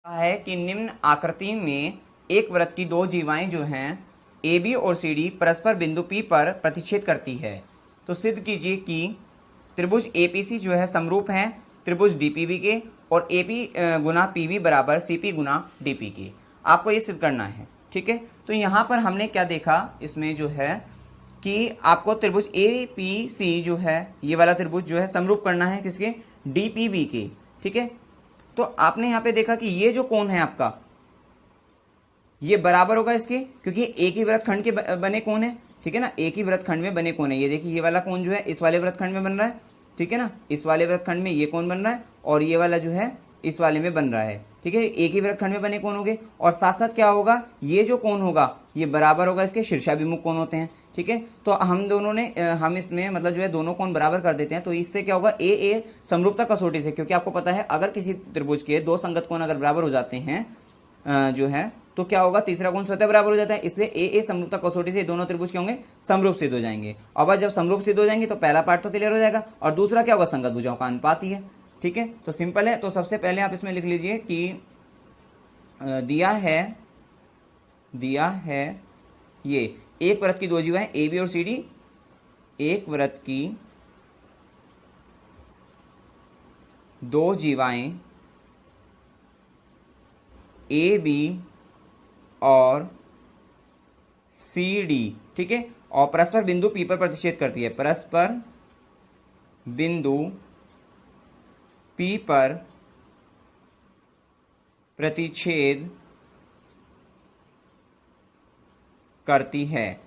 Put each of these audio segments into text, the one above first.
है कि निम्न आकृति में एक वृत्त की दो जीवाएं जो हैं ए बी और सी डी परस्पर बिंदु पी पर प्रतिच्छेद करती है। तो सिद्ध कीजिए कि त्रिभुज एपीसी जो है समरूप है त्रिभुज डीपीबी के और एपी गुना पीबी बराबर सीपी गुना डीपी के। आपको ये सिद्ध करना है, ठीक है। तो यहाँ पर हमने क्या देखा इसमें जो है कि आपको त्रिभुज ए पी सी जो है ये वाला त्रिभुज जो है समरूप करना है किसके, डीपीबी के, ठीक है। तो आपने यहाँ पे देखा कि ये जो कोण है आपका ये बराबर होगा इसके, क्योंकि एक ही वृत्तखंड के बने कोण है, ठीक है ना, एक ही वृत्तखंड में बने कोण है। ये देखिए ये वाला कोण जो है इस वाले वृत्तखंड में बन रहा है, ठीक है ना, इस वाले वृत्तखंड में ये कोण बन रहा है और ये वाला जो है इस वाले में बन रहा है, ठीक है। एक ही वृत्तखंड में बने कोण होंगे और साथ साथ क्या होगा, ये जो कोण होगा ये बराबर होगा इसके शीर्षाभिमुख कोण होते हैं, ठीक है। तो हम दोनों ने हम इसमें मतलब जो है दोनों कोण बराबर कर देते हैं। तो इससे क्या होगा, ए समरूपता कसौटी से, क्योंकि आपको पता है अगर किसी त्रिभुज के दो संगत कोण अगर बराबर हो जाते हैं जो है तो क्या होगा, तीसरा कोण स्वतः बराबर हो जाता है। इसलिए ए समरूपता कसौटी से दोनों त्रिभुज क्या होंगे, समरूप सिद्ध हो जाएंगे। अब जब समरूप सिद्ध हो जाएंगे तो पहला पार्ट तो क्लियर हो जाएगा और दूसरा क्या होगा, संगत भुजाओं का अनुपात ही है, ठीक है। तो सिंपल है। तो सबसे पहले आप इसमें लिख लीजिए कि दिया है ये एक वृत्त की दो जीवाएं ए बी और सी डी, एक वृत्त की दो जीवाएं ए बी और सी डी, ठीक है, और परस्पर बिंदु पी पर प्रतिच्छेद करती है, परस्पर बिंदु पी पर प्रतिच्छेद करती है।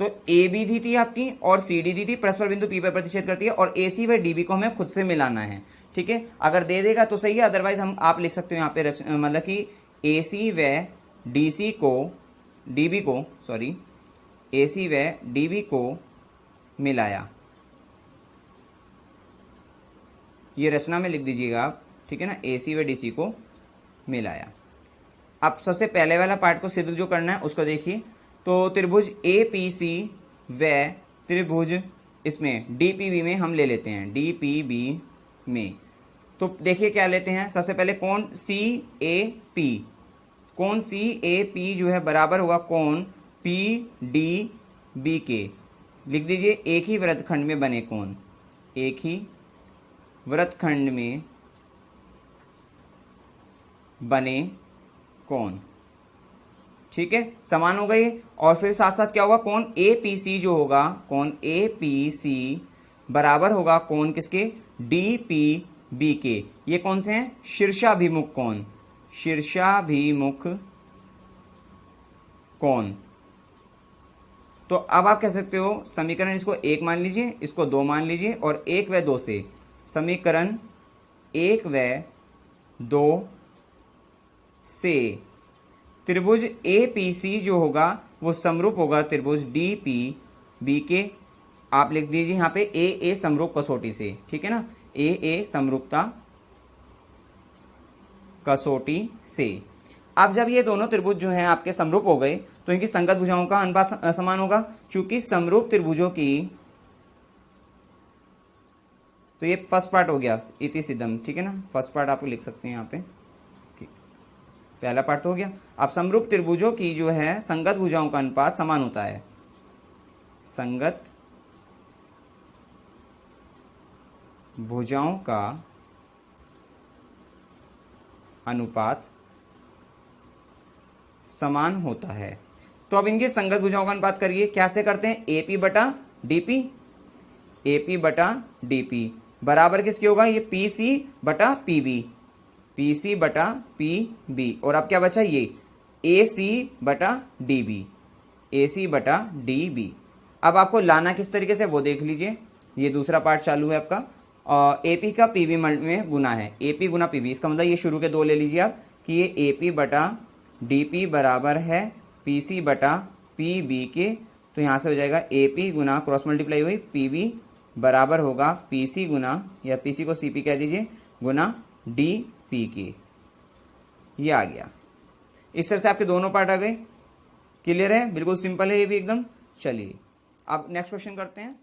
तो ए बी दी थी आपकी और सी डी दी थी, परस्पर बिंदु पी पर प्रतिच्छेद करती है और ए सी व डी बी को हमें खुद से मिलाना है, ठीक है। अगर दे देगा तो सही है, अदरवाइज हम आप लिख सकते हो यहाँ पे मतलब कि ए सी व डी सी को डी बी को सॉरी ए सी व डी बी को मिलाया, ये रचना में लिख दीजिएगा आप, ठीक है ना, ए सी व डी सी को मिलाया। अब सबसे पहले वाला पार्ट को सिद्ध जो करना है उसको देखिए। तो त्रिभुज ए पी सी व त्रिभुज इसमें डी पी बी में हम ले लेते हैं, डी पी बी में तो देखिए क्या लेते हैं। सबसे पहले कोण सी ए पी, कोण सी ए पी जो है बराबर होगा कोण पी डी बी के। लिख दीजिए एक ही वृत्तखंड में बने कोण, एक ही वृत्तखंड में बने कोण, ठीक है, समान हो गई। और फिर साथ साथ क्या होगा, कोण ए पी सी जो होगा, कोण ए पी सी बराबर होगा कोण किसके, डी पी बी के। ये कौन से हैं, शीर्षाभिमुख कोण, शीर्षाभिमुख कोण। तो अब आप कह सकते हो समीकरण इसको एक मान लीजिए, इसको दो मान लीजिए और एक व दो से समीकरण एक व दो से त्रिभुज ए पी सी जो होगा वो समरूप होगा त्रिभुज डी पी बी के। आप लिख दीजिए यहाँ पे ए समरूप कसौटी से, ठीक है ना, ए समरूपता कसौटी से। अब जब ये दोनों त्रिभुज जो हैं आपके समरूप हो गए तो इनकी संगत भुजाओं का अनुपात समान होगा, क्योंकि समरूप त्रिभुजों की, तो ये फर्स्ट पार्ट हो गया इति सिद्धम, ठीक है ना, फर्स्ट पार्ट आप लिख सकते हैं यहाँ पे, पहला पार्ट तो हो गया। अब समरूप त्रिभुजों की जो है संगत भुजाओं का अनुपात समान होता है, संगत भुजाओं का अनुपात समान होता है। तो अब इनके संगत भुजाओं का अनुपात करिए, कैसे करते हैं, एपी बटा डीपी, एपी बटा डीपी बराबर किसके होगा, ये पी सी बटा पी बी, पी सी बटा पी बी, और अब क्या बचा, ये ए सी बटा डी बी, ए सी बटा डी बी। अब आपको लाना किस तरीके से वो देख लीजिए, ये दूसरा पार्ट चालू है आपका, और एपी का पीबी में गुना है, एपी गुना पीबी, इसका मतलब ये शुरू के दो ले लीजिए आप कि ये एपी बटा डीपी बराबर है पीसी बटा पीबी के। तो यहाँ से हो जाएगा एपी गुना क्रॉस मल्टीप्लाई हुई पीबी बराबर होगा पीसी गुना, या पीसी को सीपी कह दीजिए, गुना डी पी के। ये आ गया। इस तरह से आपके दोनों पार्ट आ गए। क्लियर है, बिल्कुल सिंपल है ये भी एकदम। चलिए अब नेक्स्ट क्वेश्चन करते हैं।